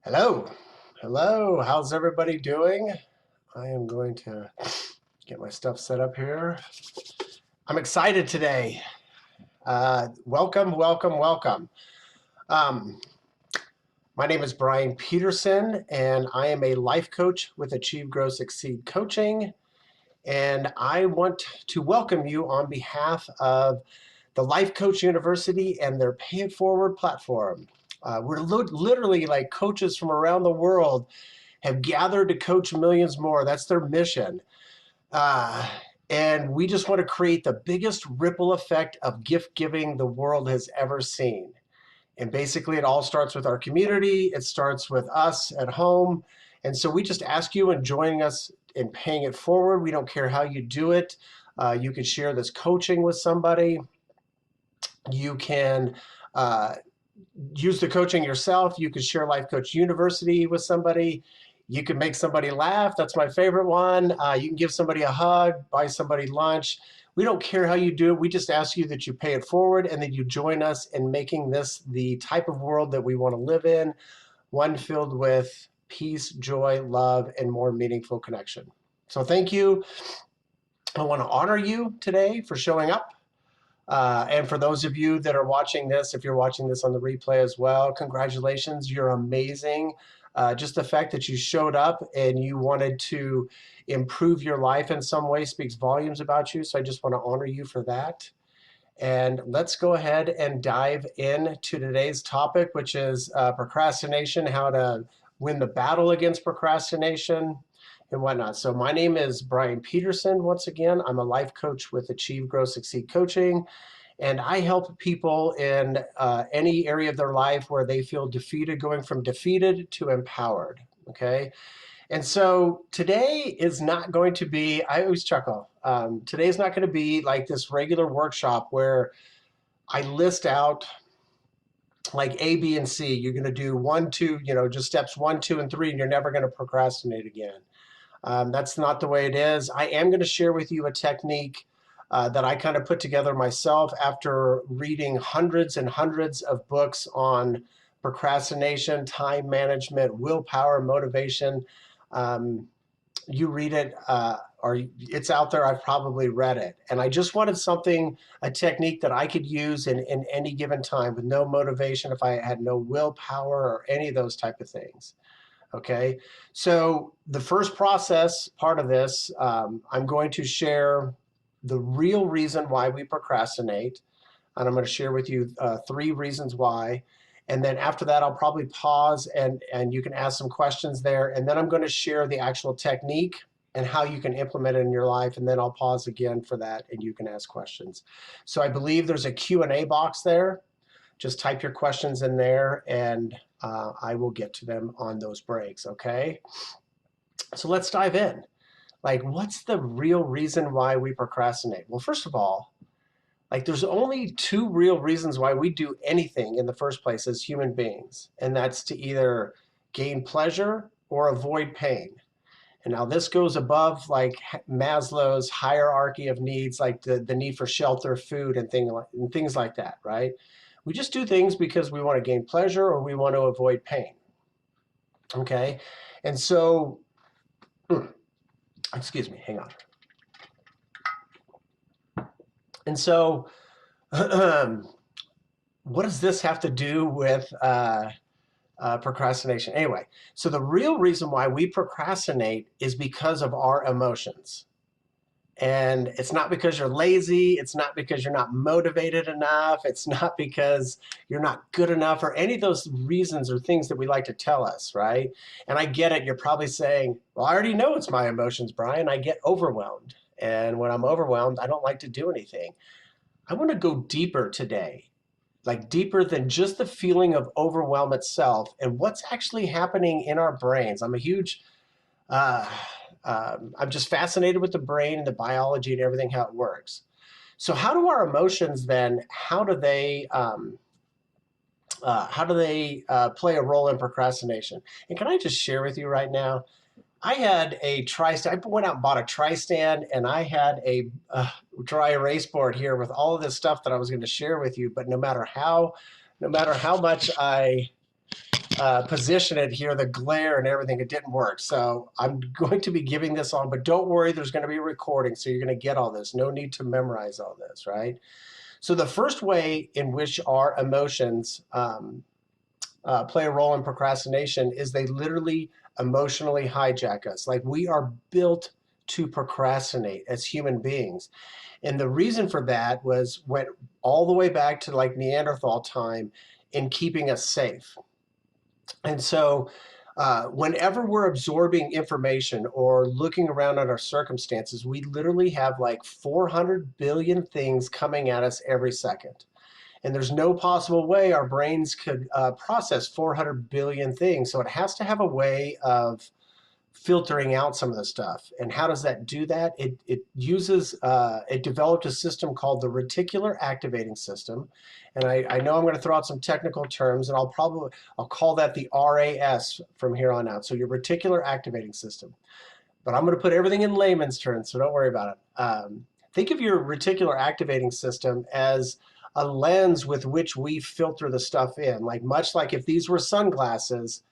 Hello. Hello. How's everybody doing? I am going to get my stuff set up here. I'm excited today. Welcome. Um, my name is Bryan Peterson, and I am a life coach with Achieve, Grow, Succeed Coaching. And I want to welcome you on behalf of the Life Coach University and their Pay It Forward platform. We're literally like coaches from around the world have gathered to coach millions more. That's their mission. Uh, and we just want to create the biggest ripple effect of gift giving the world has ever seen. And basically, it all starts with our community. It starts with us at home. And so we just ask you in joining us in paying it forward. We don't care how you do it. You can share this coaching with somebody. You can use the coaching yourself. You can share Life Coach University with somebody. You can make somebody laugh. That's my favorite one. You can give somebody a hug, buy somebody lunch. We don't care how you do it. We just ask you that you pay it forward and that you join us in making this the type of world that we want to live in, one filled with peace, joy, love, and more meaningful connection. So thank you. I want to honor you today for showing up. And for those of you that are watching this, if you're watching this on the replay as well, congratulations, you're amazing. Just the fact that you showed up and you wanted to improve your life in some way speaks volumes about you. So I just want to honor you for that. And let's go ahead and dive into today's topic, which is procrastination, how to win the battle against procrastination and whatnot. So my name is Bryan Peterson. Once again, I'm a life coach with Achieve, Grow, Succeed Coaching. And I help people in any area of their life where they feel defeated, going from defeated to empowered, okay? And so today is not going to be, I always chuckle, today is not going to be like this regular workshop where I list out like A, B, and C. You're going to do 1, 2, just steps 1, 2, and 3, and you're never going to procrastinate again. That's not the way it is. I am going to share with you a technique that I kind of put together myself after reading hundreds and hundreds of books on procrastination, time management, willpower, motivation. You read it or it's out there. I've probably read it. And I just wanted something, a technique that I could use in any given time with no motivation, if I had no willpower or any of those type of things. Okay, so the first process part of this, I'm going to share the real reason why we procrastinate, and I'm going to share with you 3 reasons why. And then after that, I'll probably pause and you can ask some questions there. And then I'm going to share the actual technique and how you can implement it in your life. And then I'll pause again for that and you can ask questions. So I believe there's a Q&A box there. Just type your questions in there and I will get to them on those breaks, okay? So let's dive in. Like, what's the real reason why we procrastinate? Well, first of all, like there's only 2 real reasons why we do anything in the first place as human beings, and that's to either gain pleasure or avoid pain. And now this goes above like Maslow's hierarchy of needs, like the need for shelter, food, and things like that, right? We just do things because we want to gain pleasure or we want to avoid pain, okay? And so, excuse me, hang on. And so, what does this have to do with procrastination? Anyway, so the real reason why we procrastinate is because of our emotions. And it's not because you're lazy. It's not because you're not motivated enough. It's not because you're not good enough or any of those reasons or things that we like to tell us, right? And I get it. You're probably saying, well, I already know it's my emotions, Bryan. I get overwhelmed. And when I'm overwhelmed, I don't like to do anything. I want to go deeper today, like deeper than just the feeling of overwhelm itself and what's actually happening in our brains. I'm a huge, I'm just fascinated with the brain and the biology and everything, how it works. So how do our emotions then, how do they play a role in procrastination? And can I just share with you right now, I had a tri-stand. I went out and bought a tri-stand, and I had a dry erase board here with all of this stuff that I was going to share with you. But no matter how much I position it here, the glare and everything, it didn't work. So I'm going to be giving this on, but don't worry, there's going to be a recording, so you're going to get all this. No need to memorize all this, right? So the first way in which our emotions play a role in procrastination is they literally emotionally hijack us. Like, we are built to procrastinate as human beings. And the reason for that went all the way back to like Neanderthal time in keeping us safe. And so whenever we're absorbing information or looking around at our circumstances, we literally have like 400 billion things coming at us every second. And there's no possible way our brains could process 400 billion things. So it has to have a way of filtering out some of the stuff. And how does that do that? It developed a system called the reticular activating system. And I know I'm going to throw out some technical terms, and I'll call that the RAS from here on out. So your reticular activating system. But I'm going to put everything in layman's terms, so don't worry about it. Think of your reticular activating system as a lens with which we filter the stuff in. Like, much like if these were sunglasses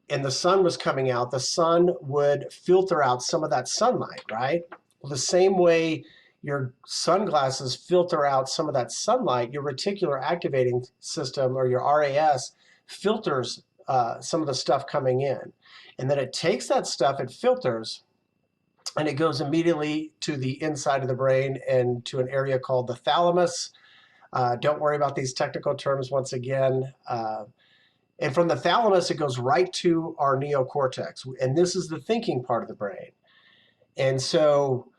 and the sun was coming out, the sun would filter out some of that sunlight, right? Well, the same way your sunglasses filter out some of that sunlight, your reticular activating system, or your RAS, filters some of the stuff coming in. And then it takes that stuff, it filters, and it goes immediately to the inside of the brain and to an area called the thalamus. Don't worry about these technical terms once again. And from the thalamus, it goes right to our neocortex. And this is the thinking part of the brain. And so,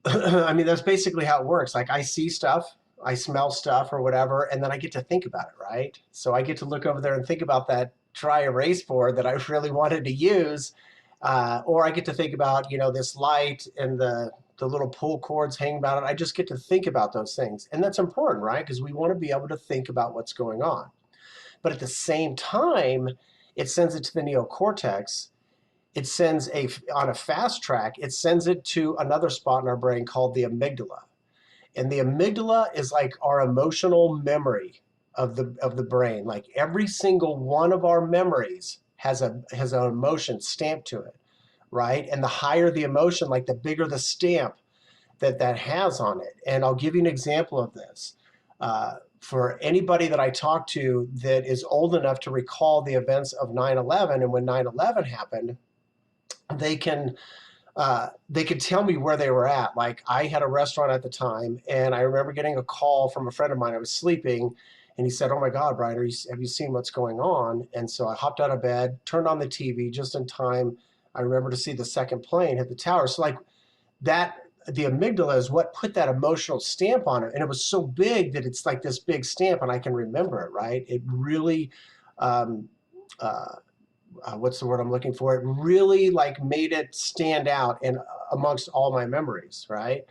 I mean, that's basically how it works. Like, I see stuff, I smell stuff or whatever, and then I get to think about it, right? So I get to look over there and think about that dry erase board that I really wanted to use. Or I get to think about, this light and the little pull cords hanging about it. I just get to think about those things. And that's important, right? Because we want to be able to think about what's going on. But at the same time, it sends it to the neocortex. It sends on a fast track, it sends it to another spot in our brain called the amygdala. And the amygdala is like our emotional memory of the brain. Like, every single one of our memories has an emotion stamped to it, right? And the higher the emotion, like, the bigger the stamp that has on it. And I'll give you an example of this. For anybody that I talk to that is old enough to recall the events of 9/11, and when 9/11 happened, they can tell me where they were at. Like, I had a restaurant at the time, and I remember getting a call from a friend of mine. I was sleeping, and he said, "Oh my God, Brian, have you seen what's going on?" And so I hopped out of bed, turned on the TV just in time. I remember to see the second plane hit the tower. So like that, the amygdala is what put that emotional stamp on it. And it was so big that it's like this big stamp, and I can remember it, right? It really, what's the word I'm looking for? It really like made it stand out amongst all my memories, right?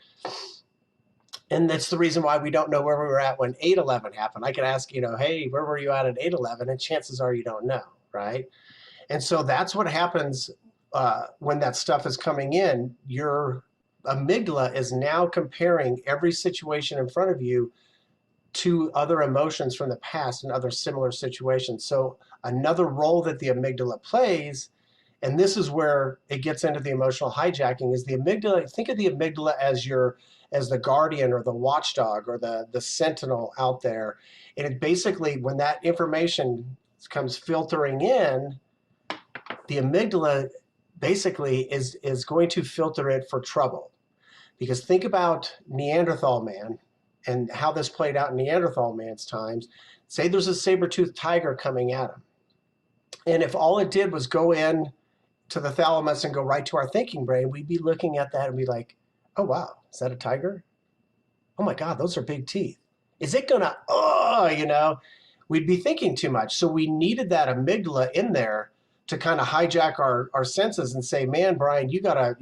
And that's the reason why we don't know where we were at when 8/11 happened. I could ask, hey, where were you at 8/11? And chances are you don't know, right? And so that's what happens when that stuff is coming in. Your amygdala is now comparing every situation in front of you to other emotions from the past and other similar situations. So another role that the amygdala plays, and this is where it gets into the emotional hijacking, is the amygdala. Think of the amygdala as the guardian or the watchdog or the sentinel out there. And it basically, when that information comes filtering in, the amygdala basically is going to filter it for trouble. Because think about Neanderthal man and how this played out in Neanderthal man's times. Say there's a saber-toothed tiger coming at him. And if all it did was go in to the thalamus and go right to our thinking brain, we'd be looking at that and be like, oh, wow, is that a tiger? Oh my God, those are big teeth. Is it gonna, we'd be thinking too much. So we needed that amygdala in there to kind of hijack our senses and say, man, Brian, you gotta,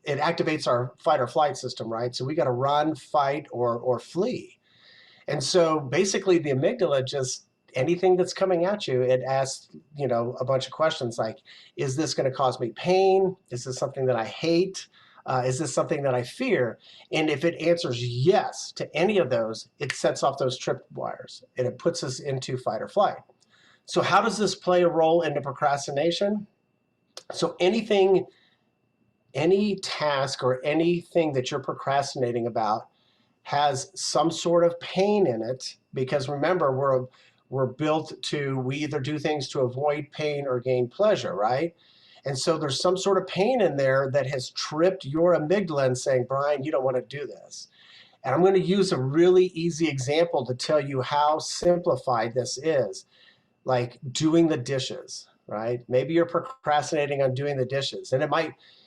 it activates our fight or flight system, right? So we got to run, fight, or flee. And so basically the amygdala, just anything that's coming at you, it asks, a bunch of questions like, is this going to cause me pain? Is this something that I hate? Is this something that I fear? And if it answers yes to any of those, it sets off those tripwires and it puts us into fight or flight. So how does this play a role into procrastination? So any task or anything that you're procrastinating about has some sort of pain in it, because remember, we're built to, we either do things to avoid pain or gain pleasure, right? And so there's some sort of pain in there that has tripped your amygdala and saying, Bryan, you don't want to do this. And I'm going to use a really easy example to tell you how simplified this is, like doing the dishes, right? Maybe you're procrastinating on doing the dishes, and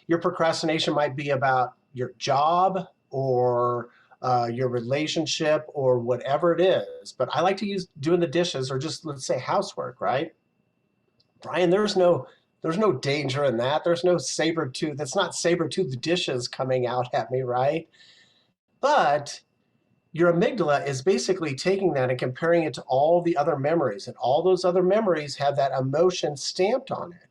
your procrastination might be about your job or your relationship or whatever it is. But I like to use doing the dishes, or just, let's say, housework, right? Bryan, there's no danger in that. There's no saber tooth. That's not saber tooth dishes coming out at me, right? But your amygdala is basically taking that and comparing it to all the other memories, and all those other memories have that emotion stamped on it,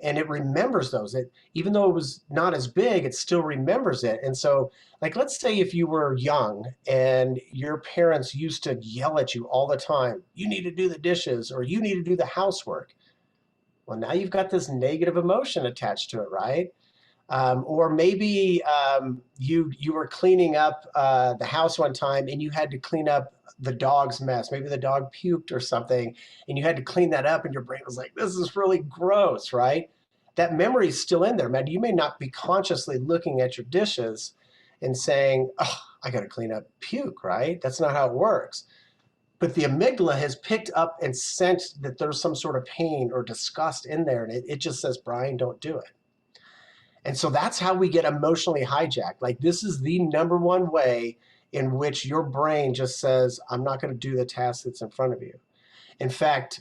and it remembers those. Even though it was not as big, it still remembers it. And so, like, let's say if you were young and your parents used to yell at you all the time, you need to do the dishes or you need to do the housework. Well, now you've got this negative emotion attached to it, right? Or maybe you were cleaning up the house one time and you had to clean up the dog's mess. Maybe the dog puked or something, and you had to clean that up, and your brain was like, this is really gross, right? That memory is still in there, man. You may not be consciously looking at your dishes and saying, oh, I got to clean up puke, right? That's not how it works. But the amygdala has picked up and sensed that there's some sort of pain or disgust in there, and it just says, Bryan, don't do it. And so that's how we get emotionally hijacked. Like, this is the number one way in which your brain just says, I'm not going to do the task that's in front of you. In fact,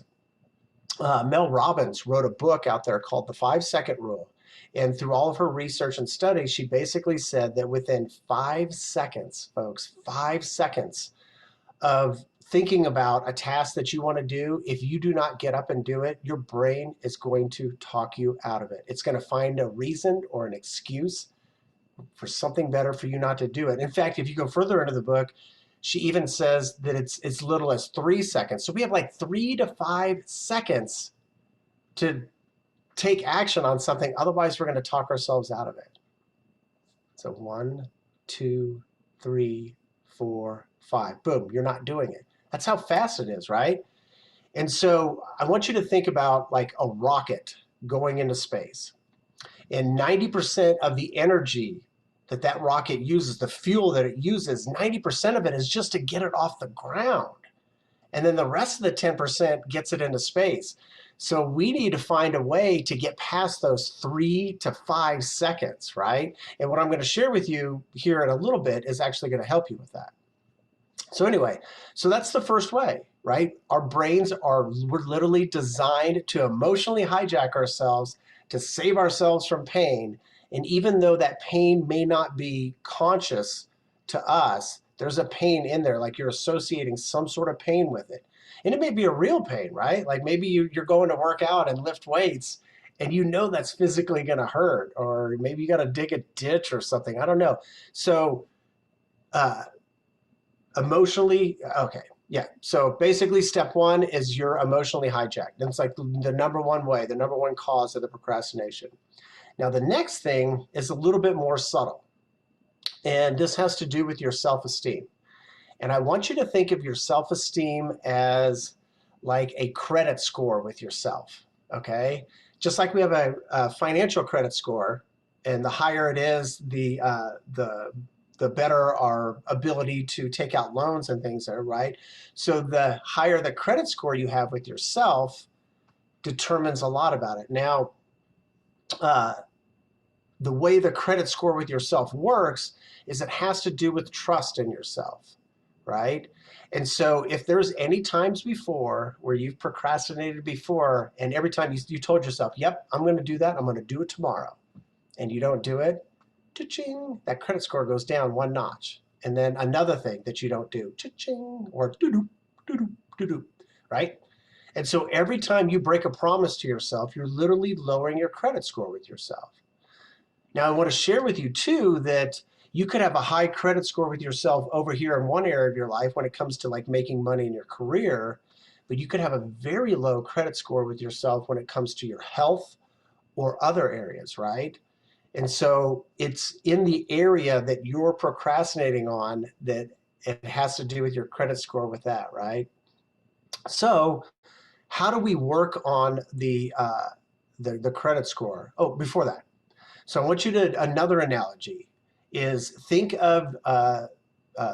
Mel Robbins wrote a book out there called The 5-Second Rule. And through all of her research and studies, she basically said that within 5 seconds, folks, 5 seconds of thinking about a task that you want to do, if you do not get up and do it, your brain is going to talk you out of it. It's going to find a reason or an excuse for something better for you not to do it. In fact, if you go further into the book, she even says that it's as little as 3 seconds. So we have like 3 to 5 seconds to take action on something. Otherwise, we're going to talk ourselves out of it. So 1, 2, 3, 4, 5. Boom, you're not doing it. That's how fast it is, right? And so I want you to think about like a rocket going into space. And 90% of the energy that rocket uses, the fuel that it uses, 90% of it is just to get it off the ground. And then the rest of the 10% gets it into space. So we need to find a way to get past those 3 to 5 seconds, right? And what I'm going to share with you here in a little bit is actually going to help you with that. So anyway, so that's the first way, right? Our brains we're literally designed to emotionally hijack ourselves to save ourselves from pain. And even though that pain may not be conscious to us, there's a pain in there, like you're associating some sort of pain with it. And it may be a real pain, right? Like maybe you're going to work out and lift weights, and you know that's physically going to hurt, or maybe you got to dig a ditch or something. I don't know. So emotionally, okay, yeah. So basically step one is you're emotionally hijacked. That's like the number one way, the number one cause of the procrastination. Now the next thing is a little bit more subtle, and this has to do with your self-esteem. And I want you to think of your self-esteem as like a credit score with yourself, okay? Just like we have a financial credit score, and the higher it is, the better our ability to take out loans and things are, right? So the higher the credit score you have with yourself determines a lot about it. Now, the way the credit score with yourself works is it has to do with trust in yourself, right? And so if there's any times before where you've procrastinated before, and every time you told yourself, yep, I'm going to do that, I'm going to do it tomorrow, and you don't do it, cha-ching, that credit score goes down 1 notch. And then another thing that you don't do, cha-ching, or doo-doo, doo-doo, doo-doo, right? And so every time you break a promise to yourself, you're literally lowering your credit score with yourself. Now, I want to share with you too that you could have a high credit score with yourself over here in one area of your life when it comes to like making money in your career, but you could have a very low credit score with yourself when it comes to your health or other areas, right? And so it's in the area that you're procrastinating on that it has to do with your credit score with that, right? So how do we work on the credit score? Oh, before that, so I want you to, another analogy is think of,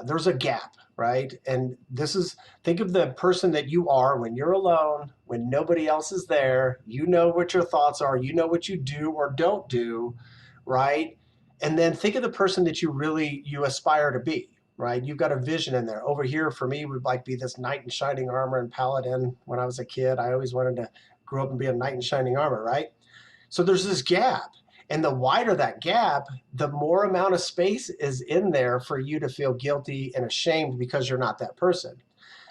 there's a gap, right? And this is, think of the person that you are when you're alone, when nobody else is there, you know what your thoughts are, you know what you do or don't do, right? And then think of the person that you aspire to be, right? You've got a vision in there. Over here for me would like be this knight in shining armor and paladin. When I was a kid, I always wanted to grow up and be a knight in shining armor, right? So there's this gap. And the wider that gap, the more amount of space is in there for you to feel guilty and ashamed because you're not that person.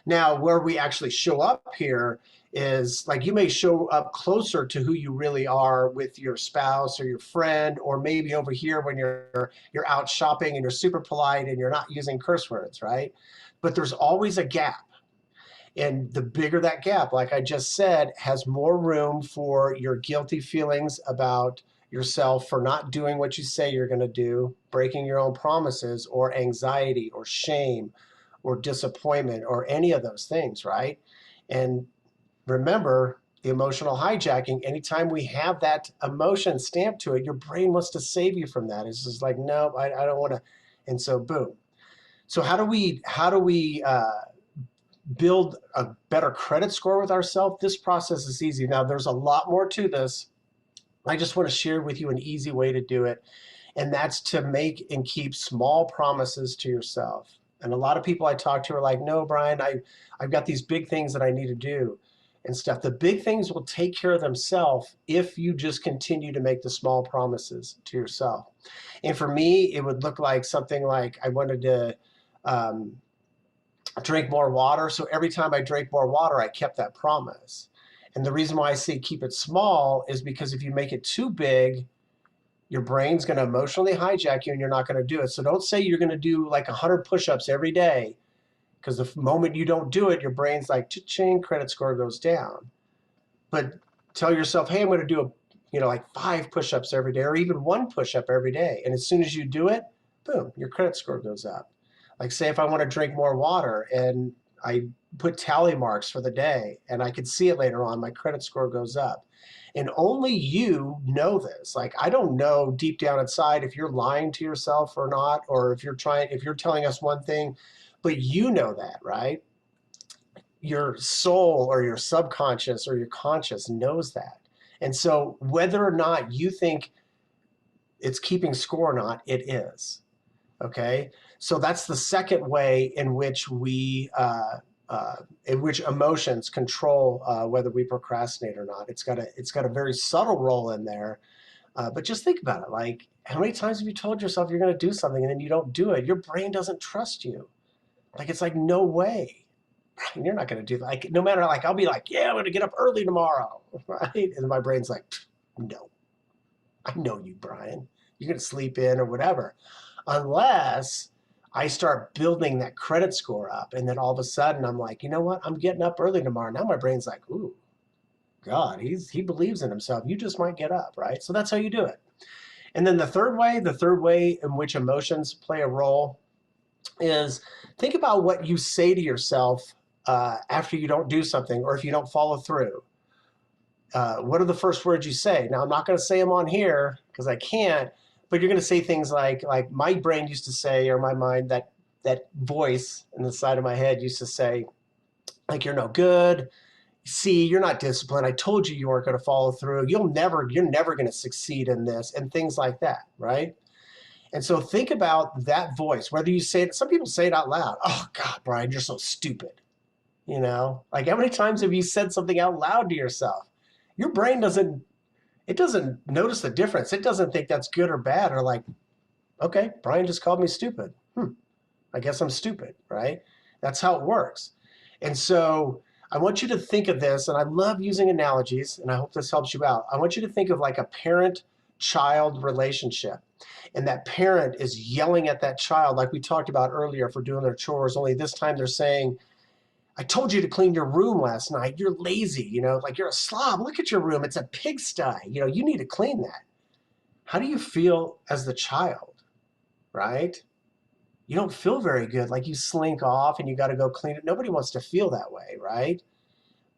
Now, where we actually show up here is like you may show up closer to who you really are with your spouse or your friend, or maybe over here when you're out shopping and you're super polite and you're not using curse words, right? But there's always a gap. And the bigger that gap, like I just said, has more room for your guilty feelings about yourself for not doing what you say you're going to do, breaking your own promises, or anxiety, or shame, or disappointment, or any of those things, right? And remember, the emotional hijacking, anytime we have that emotion stamped to it, your brain wants to save you from that. It's just like, no, I don't want to. And so, boom. So how do we build a better credit score with ourselves? This process is easy. Now, there's a lot more to this. I just want to share with you an easy way to do it, and that's to make and keep small promises to yourself. And a lot of people I talk to are like, no, Bryan, I've got these big things that I need to do and stuff. The big things will take care of themselves if you just continue to make the small promises to yourself. And for me, it would look like something like I wanted to drink more water. So every time I drank more water, I kept that promise. And the reason why I say keep it small is because if you make it too big, your brain's going to emotionally hijack you and you're not going to do it. So don't say you're going to do like 100 push-ups every day, because the moment you don't do it, your brain's like, cha-ching, credit score goes down. But tell yourself, hey, I'm going to do like 5 push-ups every day, or even 1 push-up every day. And as soon as you do it, boom, your credit score goes up. Like say if I want to drink more water and I put tally marks for the day and I can see it later on, my credit score goes up. And only you know this. Like I don't know deep down inside if you're lying to yourself or not, or if you're telling us one thing, but you know that, right? Your soul or your subconscious or your conscious knows that. And so whether or not you think it's keeping score or not, it is. Okay, so that's the second way in which emotions control whether we procrastinate or not. It's got a very subtle role in there, but just think about it. Like, how many times have you told yourself you're going to do something and then you don't do it? Your brain doesn't trust you. Like, it's like, no way, you're not going to do that. Like, no matter, like, I'll be like, yeah, I'm going to get up early tomorrow, right? And my brain's like, no, I know you, Bryan. You're going to sleep in or whatever. Unless I start building that credit score up, and then all of a sudden I'm like, you know what? I'm getting up early tomorrow. Now my brain's like, ooh, God, he believes in himself. You just might get up, right? So that's how you do it. And then the third way in which emotions play a role is think about what you say to yourself after you don't do something or if you don't follow through. What are the first words you say? Now, I'm not going to say them on here because I can't, but you're going to say things like my brain used to say, or my mind, that voice in the side of my head used to say, like, you're no good. See, you're not disciplined. I told you weren't going to follow through. You're never going to succeed in this, and things like that, right? And so think about that voice, whether you say it, some people say it out loud. Oh, God, Bryan, you're so stupid. Like how many times have you said something out loud to yourself? Your brain doesn't notice the difference. It doesn't think that's good or bad, or like, okay, Bryan just called me stupid. I guess I'm stupid, right? That's how it works. And so I want you to think of this, and I love using analogies, and I hope this helps you out. I want you to think of like a parent-child relationship. And that parent is yelling at that child, like we talked about earlier, for doing their chores, only this time they're saying, I told you to clean your room last night. You're lazy, like you're a slob. Look at your room. It's a pigsty. You need to clean that. How do you feel as the child, right? You don't feel very good. Like you slink off and you got to go clean it. Nobody wants to feel that way, right?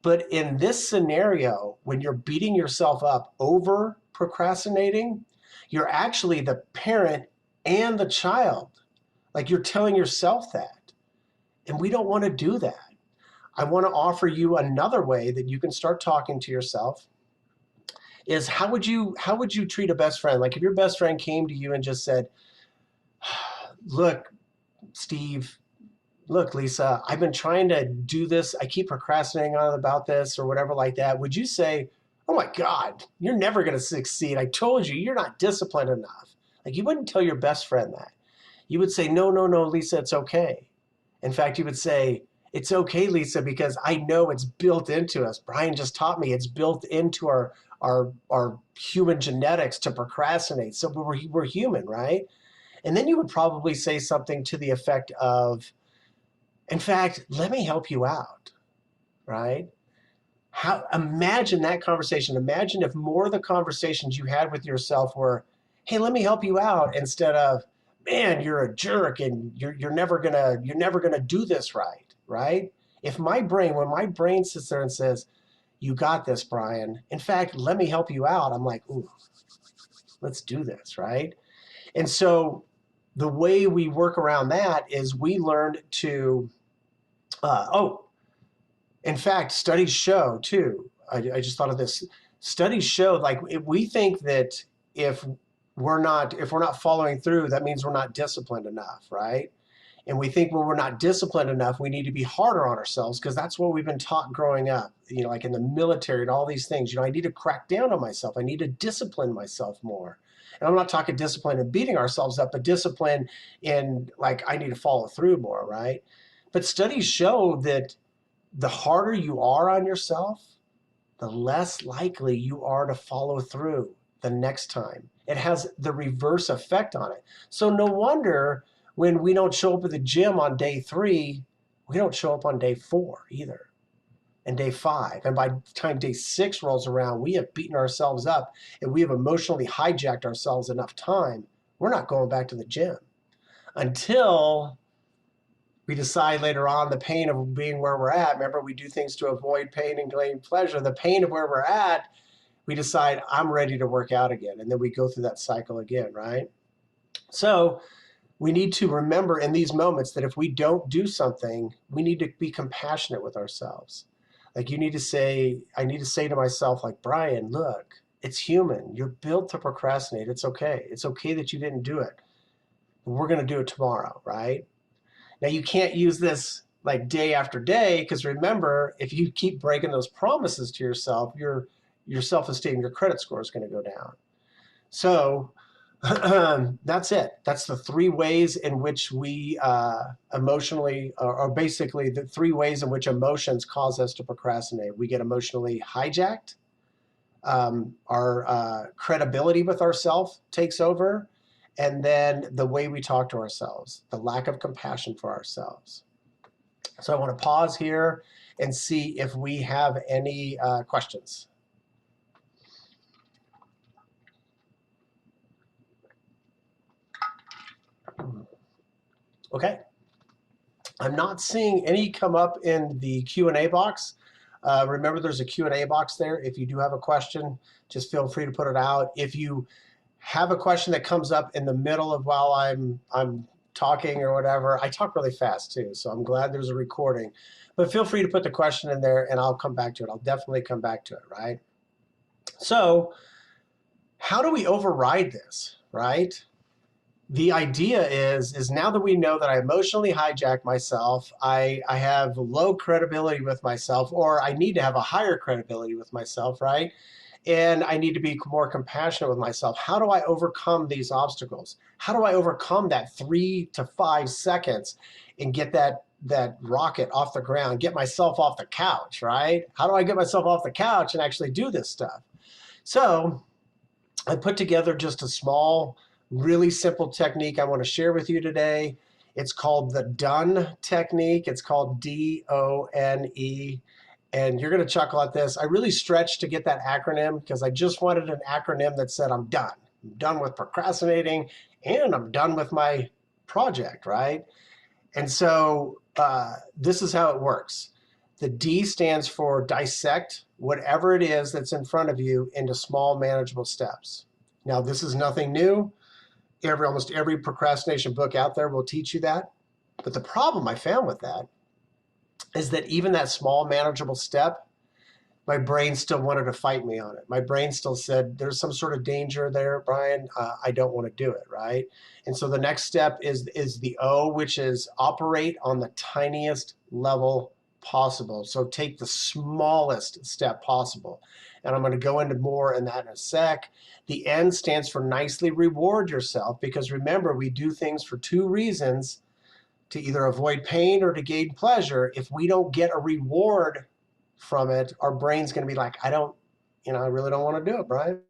But in this scenario, when you're beating yourself up over procrastinating, you're actually the parent and the child. Like you're telling yourself that. And we don't want to do that. I want to offer you another way that you can start talking to yourself is how would you treat a best friend? Like if your best friend came to you and just said, look, Steve, look, Lisa, I've been trying to do this. I keep procrastinating on about this or whatever like that. Would you say, oh my God, you're never going to succeed. I told you, you're not disciplined enough. Like you wouldn't tell your best friend that. You would say, no, no, no, Lisa, it's okay. In fact, you would say, it's okay, Lisa, because I know it's built into us. Bryan just taught me it's built into our human genetics to procrastinate. So we're human, right? And then you would probably say something to the effect of, in fact, let me help you out, right? Imagine that conversation. Imagine if more of the conversations you had with yourself were, hey, let me help you out, instead of, man, you're a jerk and you're never gonna do this right? If when my brain sits there and says, you got this, Bryan. In fact, let me help you out. I'm like, ooh, let's do this, right? And so the way we work around that is we learned to, in fact, studies show too, I just thought of this. Studies show, like, we think that if we're not following through, that means we're not disciplined enough, right? And we think when we're not disciplined enough, we need to be harder on ourselves because that's what we've been taught growing up, like in the military and all these things. I need to crack down on myself. I need to discipline myself more. And I'm not talking discipline in beating ourselves up, but discipline in, like, I need to follow through more, right? But studies show that the harder you are on yourself, the less likely you are to follow through the next time. It has the reverse effect on it. So no wonder when we don't show up at the gym on day 3, we don't show up on day 4 either, and day 5. And by the time day 6 rolls around, we have beaten ourselves up and we have emotionally hijacked ourselves enough time. We're not going back to the gym until we decide later on the pain of being where we're at. Remember, we do things to avoid pain and gain pleasure. The pain of where we're at, we decide, I'm ready to work out again. And then we go through that cycle again, right? So we need to remember in these moments that if we don't do something, we need to be compassionate with ourselves. Like I need to say to myself, like, Bryan, look, it's human. You're built to procrastinate. It's okay. It's okay that you didn't do it. We're going to do it tomorrow, right? Now, you can't use this like day after day, because remember, if you keep breaking those promises to yourself, your self-esteem, your credit score is going to go down. So that's it. That's the 3 ways in which we emotionally, or basically the 3 ways in which emotions cause us to procrastinate. We get emotionally hijacked. Our credibility with ourselves takes over. And then the way we talk to ourselves, the lack of compassion for ourselves. So I want to pause here and see if we have any questions. Okay. I'm not seeing any come up in the Q&A box. Remember, there's a Q&A box there. If you do have a question, just feel free to put it out. If you have a question that comes up in the middle of while I'm talking or whatever, I talk really fast too, so I'm glad there's a recording. But feel free to put the question in there and I'll come back to it. I'll definitely come back to it, right? So how do we override this, right? The idea is now that we know that I emotionally hijack myself, I have low credibility with myself, or I need to have a higher credibility with myself, right? And I need to be more compassionate with myself. How do I overcome these obstacles? How do I overcome that 3 to 5 seconds and get that rocket off the ground, get myself off the couch, right? How do I get myself off the couch and actually do this stuff? So I put together just a small, really simple technique I want to share with you today. It's called the done technique. It's called DONE. And you're going to chuckle at this. I really stretched to get that acronym because I just wanted an acronym that said I'm done. I'm done with procrastinating and I'm done with my project, right? And so this is how it works. The D stands for dissect whatever it is that's in front of you into small, manageable steps. Now, this is nothing new. Almost every procrastination book out there will teach you that. But the problem I found with that is that even that small, manageable step, my brain still wanted to fight me on it. My brain still said, there's some sort of danger there, Bryan. I don't want to do it, right? And so the next step is the O, which is operate on the tiniest level possible. So take the smallest step possible. And I'm going to go into more in that in a sec. The N stands for nicely reward yourself, because remember, we do things for two reasons: to either avoid pain or to gain pleasure. If we don't get a reward from it, our brain's going to be like, I really don't want to do it, Bryan.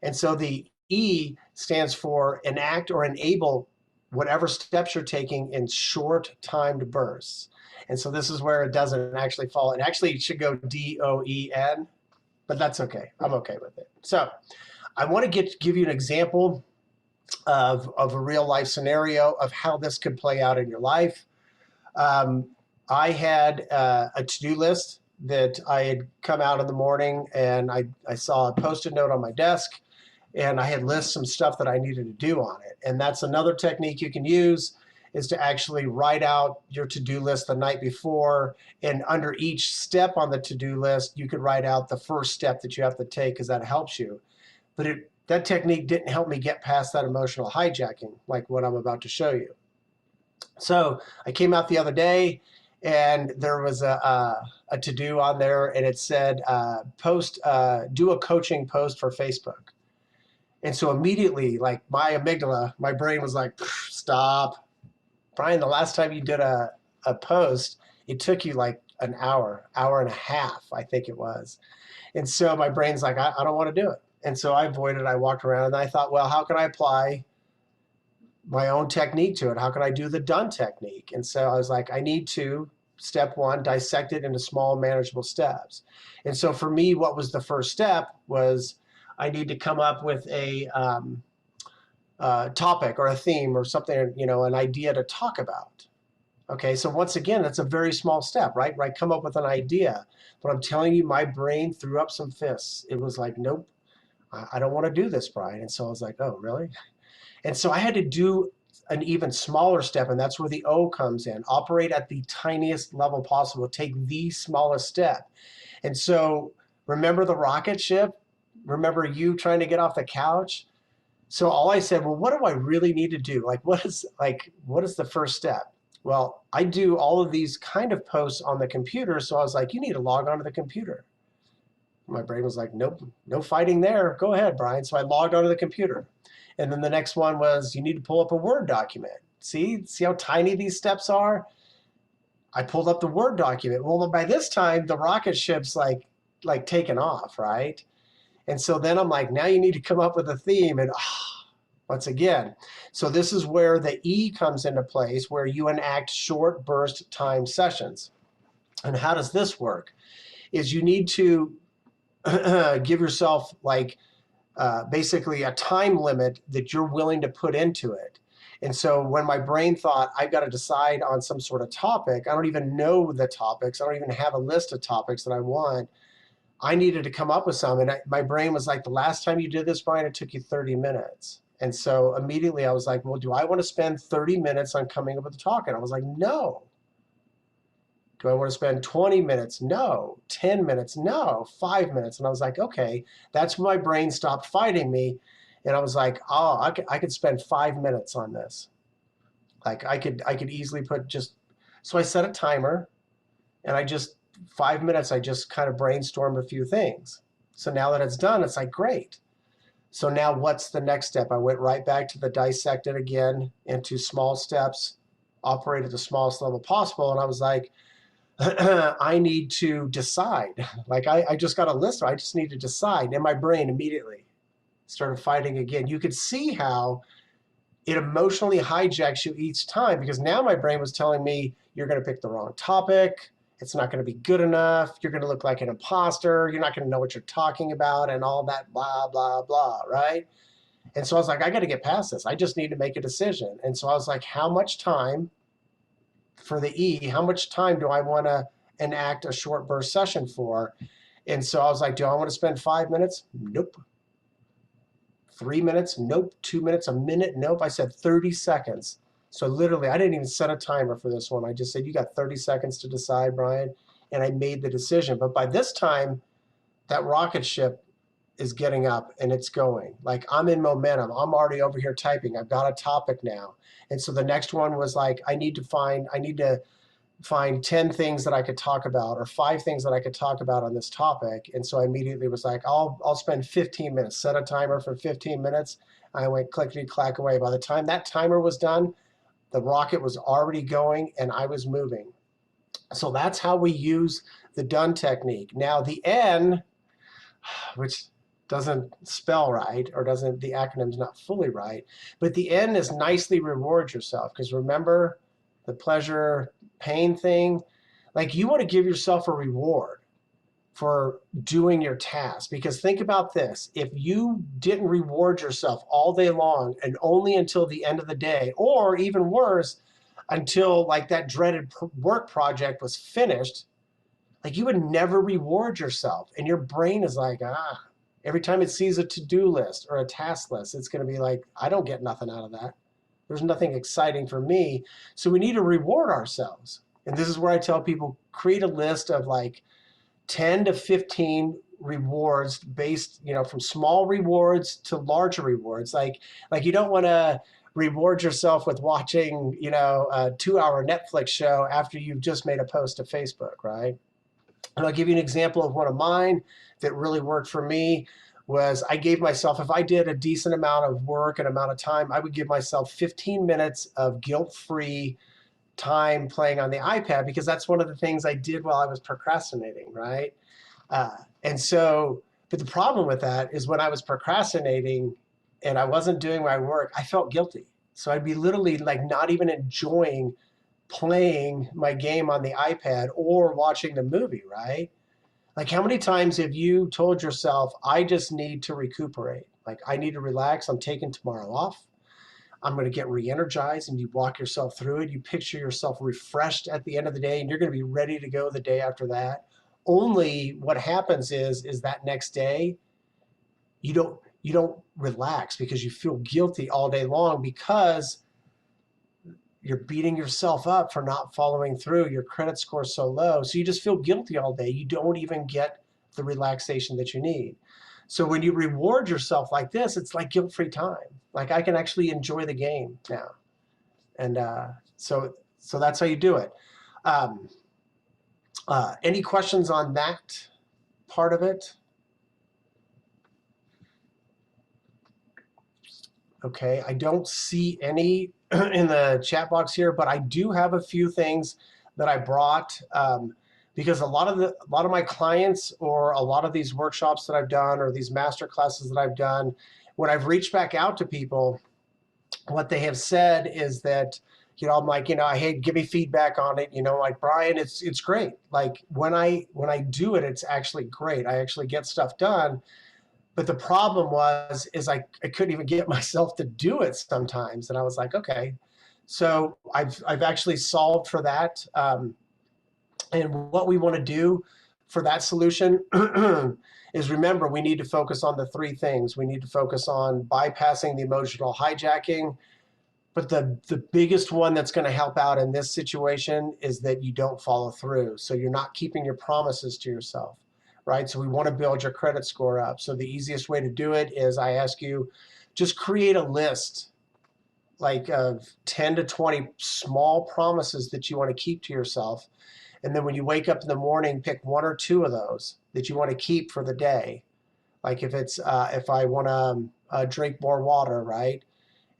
And so the E stands for enact or enable whatever steps you're taking in short timed bursts. And so this is where it doesn't actually fall. It actually should go DOEN, but that's okay. I'm okay with it. So I want to give you an example of a real life scenario of how this could play out in your life. I had a to-do list that I had come out in the morning, and I saw a Post-it note on my desk, and I had listed some stuff that I needed to do on it. And that's another technique you can use, is to actually write out your to-do list the night before, and under each step on the to-do list, you could write out the first step that you have to take, because that helps you. But that technique didn't help me get past that emotional hijacking, like what I'm about to show you. So I came out the other day, and there was a to-do on there, and it said, do a coaching post for Facebook. And so immediately, like my amygdala, my brain was like, stop. Bryan, the last time you did a post, it took you like an hour and a half, I think it was. And so my brain's like, I don't want to do it. And so I avoided. I walked around, and I thought, well, how can I apply my own technique to it? How can I do the done technique? And so I was like, I need to, step one, dissect it into small, manageable steps. And so for me, what was the first step was I need to come up with a topic or a theme or something, an idea to talk about. Okay, so once again, that's a very small step, right? Right, come up with an idea. But I'm telling you, my brain threw up some fists. It was like, nope, I don't want to do this, Bryan. And so I was like, oh, really? And so I had to do an even smaller step, and that's where the O comes in. Operate at the tiniest level possible. Take the smallest step. And so remember the rocket ship? Remember you trying to get off the couch? So all I said, well, what do I really need to do? What is the first step? Well, I do all of these kind of posts on the computer. So I was like, you need to log onto the computer. My brain was like, nope, no fighting there. Go ahead, Bryan. So I logged onto the computer. And then the next one was, you need to pull up a Word document. See how tiny these steps are? I pulled up the Word document. Well, by this time, the rocket ship's like taken off, right? And so then I'm like, now you need to come up with a theme. And once again, so this is where the E comes into place, where you enact short burst time sessions. And how does this work? Is you need to give yourself basically a time limit that you're willing to put into it. And so when my brain thought, I've got to decide on some sort of topic, I don't even know the topics, I don't even have a list of topics that I want, I needed to come up with some. And my brain was like, the last time you did this, Bryan, it took you 30 minutes. And so immediately I was like, well, do I want to spend 30 minutes on coming up with a talk? And I was like, no. Do I want to spend 20 minutes? No. 10 minutes? No. 5 minutes. And I was like, okay, that's when my brain stopped fighting me. And I was like, oh, I could spend 5 minutes on this. Like I could easily so I set a timer, and 5 minutes, I just kind of brainstormed a few things. So now that it's done, it's like, great. So now what's the next step? I went right back to the dissect it again into small steps, operate at the smallest level possible. And I was like, I need to decide. I just got a list. I just need to decide. And my brain immediately started fighting again. You could see how it emotionally hijacks you each time, because now my brain was telling me, you're going to pick the wrong topic. It's not going to be good enough. You're going to look like an imposter. You're not going to know what you're talking about and all that blah, blah, blah, right? And so I was like, I got to get past this. I just need to make a decision. And so I was like, how much time for the E, how much time do I want to enact a short burst session for? And so I was like, do I want to spend 5 minutes? Nope. 3 minutes? Nope. 2 minutes? A minute? Nope. I said 30 seconds. So literally, I didn't even set a timer for this one. I just said, you got 30 seconds to decide, Bryan. And I made the decision. But by this time, that rocket ship is getting up and it's going. Like, I'm in momentum. I'm already over here typing. I've got a topic now. And so the next one was like, I need to find 10 things that I could talk about, or 5 things that I could talk about on this topic. And so I immediately was like, I'll spend 15 minutes, set a timer for 15 minutes. I went clickety clack away. By the time that timer was done, the rocket was already going and I was moving. So that's how we use the done technique. Now the N, which doesn't spell right, or the acronym's not fully right, but the N is nicely reward yourself. Because remember the pleasure pain thing, like, you want to give yourself a reward for doing your task. Because think about this, if you didn't reward yourself all day long and only until the end of the day, or even worse, until like that dreaded work project was finished, like, you would never reward yourself. And your brain is like, every time it sees a to-do list or a task list, it's going to be like, I don't get nothing out of that. There's nothing exciting for me. So we need to reward ourselves. And this is where I tell people, create a list of like 10 to 15 rewards based, from small rewards to larger rewards. Like you don't want to reward yourself with watching, a 2-hour Netflix show after you've just made a post to Facebook, right? And I'll give you an example of one of mine that really worked for me. Was I gave myself, if I did a decent amount of work and amount of time, I would give myself 15 minutes of guilt-free time playing on the iPad, because that's one of the things I did while I was procrastinating, right? And so, but the problem with that is when I was procrastinating and I wasn't doing my work, I felt guilty. So I'd be literally like not even enjoying playing my game on the iPad or watching the movie, right? Like, how many times have you told yourself, I just need to recuperate? Like, I need to relax. I'm taking tomorrow off. I'm going to get re-energized. And you walk yourself through it. You picture yourself refreshed at the end of the day, and you're going to be ready to go the day after that. Only what happens is that next day, you don't relax because you feel guilty all day long, because you're beating yourself up for not following through. Your credit score is so low. So you just feel guilty all day. You don't even get the relaxation that you need. So when you reward yourself like this, it's like guilt-free time. Like, I can actually enjoy the game now. And so that's how you do it. Any questions on that part of it? Okay, I don't see any in the chat box here, but I do have a few things that I brought, because a lot of my clients, or a lot of these workshops that I've done, or these master classes that I've done, when I've reached back out to people, what they have said is that, I'm like, hey, give me feedback on it. Like, Bryan, it's great. Like, when I do it, it's actually great. I actually get stuff done. But the problem is I couldn't even get myself to do it sometimes. And I was like, okay. So I've actually solved for that. And what we want to do for that solution is, remember, we need to focus on the 3 things. We need to focus on bypassing the emotional hijacking. But the biggest one that's going to help out in this situation is that you don't follow through. So you're not keeping your promises to yourself. Right? So we want to build your credit score up. So the easiest way to do it is, I ask you, just create a list like of 10 to 20 small promises that you want to keep to yourself. And then when you wake up in the morning, pick 1 or 2 of those that you want to keep for the day. Like, if it's, if I want to drink more water, right?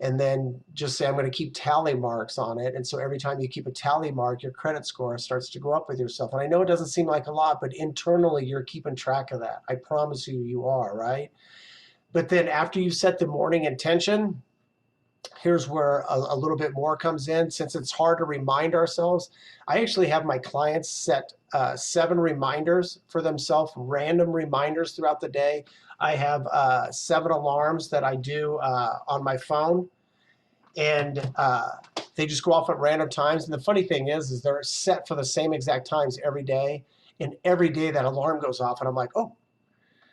And then just say, I'm going to keep tally marks on it. And so every time you keep a tally mark, your credit score starts to go up with yourself. And I know it doesn't seem like a lot, but internally you're keeping track of that. I promise you, you are, right? But then after you set the morning intention, here's where a little bit more comes in. Since it's hard to remind ourselves, I actually have my clients set 7 reminders for themselves, random reminders throughout the day. I have 7 alarms that I do on my phone, and they just go off at random times. And the funny thing is they're set for the same exact times every day. And every day that alarm goes off, and I'm like, oh,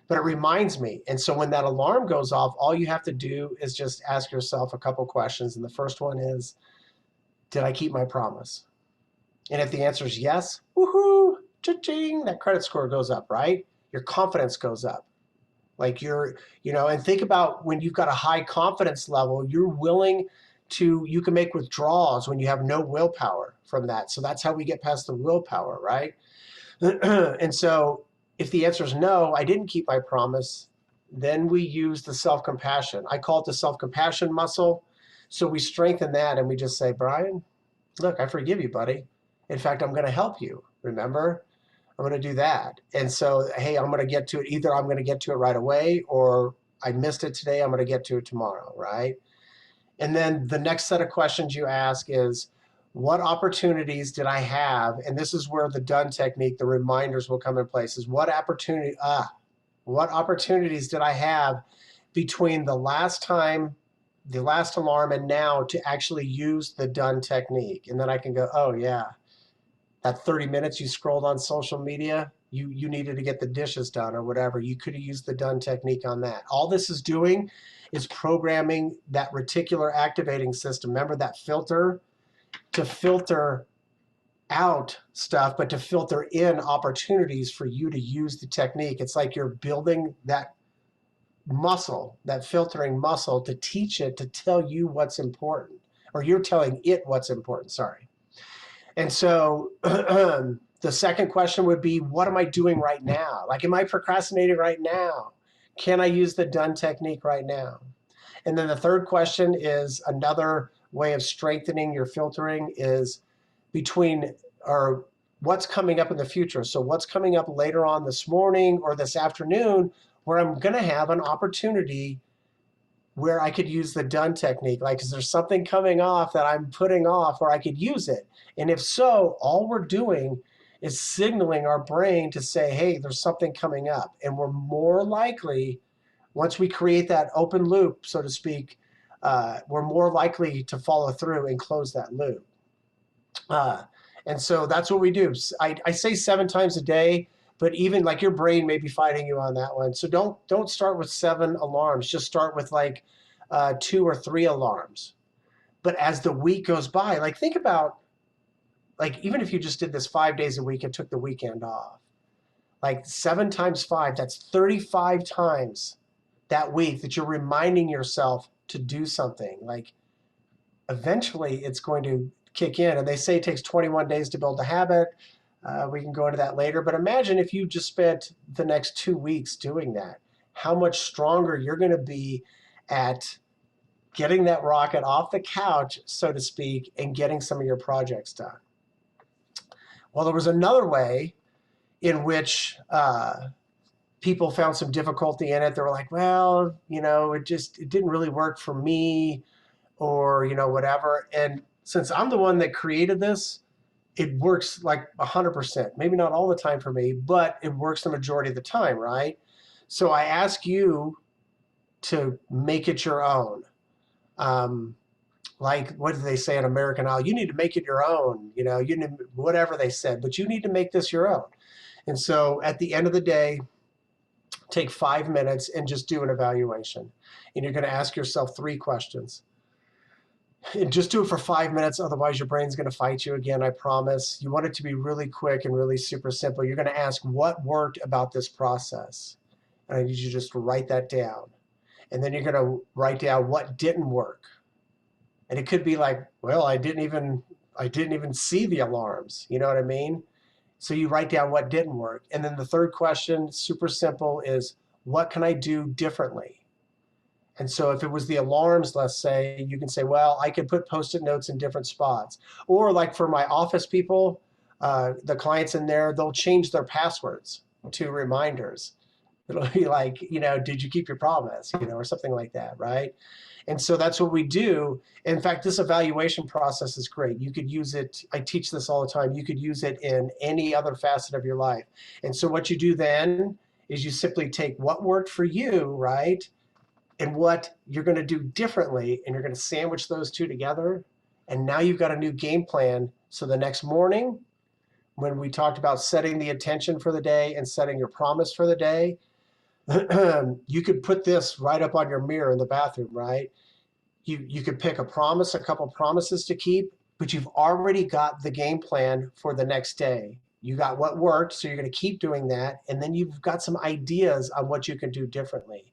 but it reminds me. And so when that alarm goes off, all you have to do is just ask yourself a couple questions. And the first one is, did I keep my promise? And if the answer is yes, woohoo, cha-ching, that credit score goes up, right? Your confidence goes up. Like and think about when you've got a high confidence level, you can make withdrawals when you have no willpower from that. So that's how we get past the willpower, right? And so if the answer is no, I didn't keep my promise, then we use the self-compassion. I call it the self-compassion muscle. So we strengthen that and we just say, Bryan, look, I forgive you, buddy. In fact, I'm going to help you. Remember, I'm going to do that. And so, hey, I'm going to get to it. Either I'm going to get to it right away, or I missed it today, I'm going to get to it tomorrow, right? And then the next set of questions you ask is, what opportunities did I have? And this is where the done technique, the reminders will come in place, is what opportunities did I have between the last time, the last alarm, and now to actually use the done technique? And then I can go, oh yeah, that 30 minutes you scrolled on social media, you needed to get the dishes done or whatever. You could have used the done technique on that. All this is doing is programming that reticular activating system. Remember that filter? To filter out stuff, but to filter in opportunities for you to use the technique. It's like you're building that muscle, that filtering muscle, to teach it to tell you what's important, or you're telling it what's important, sorry. And so the second question would be, what am I doing right now? Like, am I procrastinating right now? Can I use the done technique right now? And then the third question is another way of strengthening your filtering is between, or what's coming up in the future. So what's coming up later on this morning or this afternoon where I'm going to have an opportunity where I could use the done technique? Like, is there something coming off that I'm putting off where I could use it? And if so, all we're doing is signaling our brain to say, hey, there's something coming up. And we're more likely, once we create that open loop, so to speak, we're more likely to follow through and close that loop. And so that's what we do. I say 7 times a day, but even like your brain may be fighting you on that one. So don't start with 7 alarms. Just start with like 2 or 3 alarms. But as the week goes by, like think about, like even if you just did this 5 days a week and took the weekend off, like 7 times 5, that's 35 times that week that you're reminding yourself to do something. Like eventually it's going to kick in. And they say it takes 21 days to build a habit. We can go into that later. But imagine if you just spent the next 2 weeks doing that, how much stronger you're going to be at getting that rocket off the couch, so to speak, and getting some of your projects done. Well, there was another way in which people found some difficulty in it. They were like, well, it didn't really work for me, or, whatever. And since I'm the one that created this, it works like 100%, maybe not all the time for me, but it works the majority of the time, right? So I ask you to make it your own. Like, what do they say in American Idol? You need to make it your own, you need, whatever they said, but you need to make this your own. And so at the end of the day, take 5 minutes and just do an evaluation. And you're going to ask yourself 3 questions. And just do it for 5 minutes, otherwise your brain's going to fight you again, I promise. You want it to be really quick and really super simple. You're going to ask, what worked about this process? And I need you to just write that down. And then you're going to write down what didn't work. And it could be like, well, I didn't even see the alarms. You know what I mean? So you write down what didn't work. And then the third question, super simple, is what can I do differently? And so if it was the alarms, let's say, you can say, well, I could put Post-it notes in different spots. Or like for my office people, the clients in there, they'll change their passwords to reminders. It'll be like, did you keep your promise, or something like that, right? And so that's what we do. In fact, this evaluation process is great. You could use it. I teach this all the time. You could use it in any other facet of your life. And so what you do then is you simply take what worked for you, right? And what you're going to do differently, and you're going to sandwich those two together. And now you've got a new game plan. So the next morning, when we talked about setting the intention for the day and setting your promise for the day, you could put this right up on your mirror in the bathroom, right? You could pick a promise, a couple promises to keep, but you've already got the game plan for the next day. You got what worked, so you're going to keep doing that, and then you've got some ideas on what you can do differently.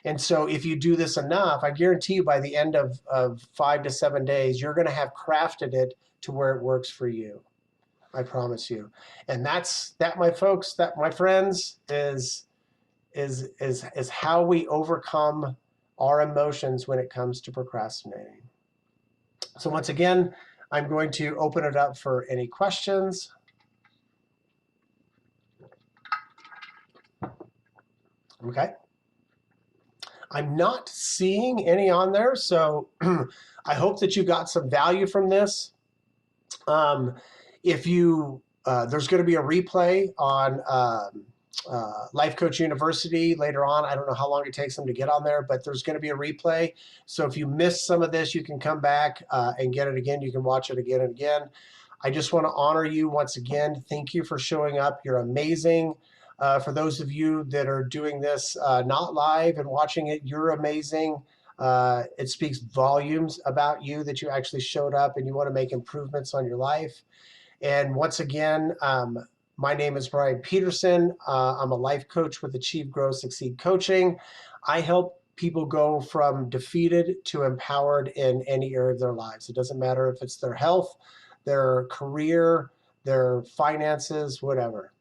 And so if you do this enough, I guarantee you by the end of 5 to 7 days, you're going to have crafted it to where it works for you. I promise you. And that, my folks, that, my friends, is how we overcome our emotions when it comes to procrastinating. So once again, I'm going to open it up for any questions. Okay. I'm not seeing any on there, so I hope that you got some value from this. If you, there's going to be a replay on Life Coach University later on. I don't know how long it takes them to get on there, but there's going to be a replay. So if you missed some of this, you can come back and get it again. You can watch it again and again. I just want to honor you once again. Thank you for showing up. You're amazing. For those of you that are doing this not live and watching it, you're amazing. It speaks volumes about you that you actually showed up and you want to make improvements on your life. And once again, my name is Bryan Peterson. I'm a life coach with Achieve, Grow, Succeed Coaching. I help people go from defeated to empowered in any area of their lives. It doesn't matter if it's their health, their career, their finances, whatever.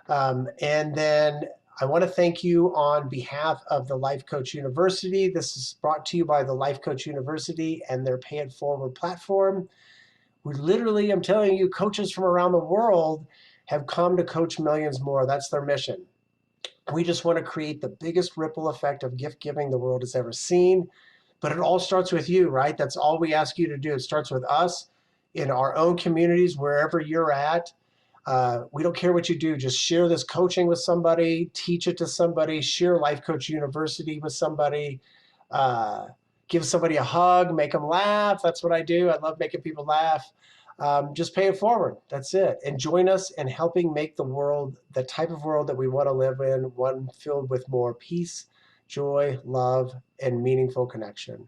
And then I want to thank you on behalf of the Life Coach University. This is brought to you by the Life Coach University and their Pay It Forward platform. We literally, I'm telling you, coaches from around the world have come to coach millions more. That's their mission. We just want to create the biggest ripple effect of gift giving the world has ever seen. But it all starts with you, right? That's all we ask you to do. It starts with us in our own communities, wherever you're at. We don't care what you do. Just share this coaching with somebody, teach it to somebody, share Life Coach University with somebody, give somebody a hug, make them laugh. That's what I do. I love making people laugh. Just pay it forward. That's it. And join us in helping make the world the type of world that we want to live in, one filled with more peace, joy, love, and meaningful connection.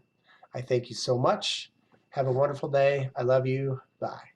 I thank you so much. Have a wonderful day. I love you. Bye.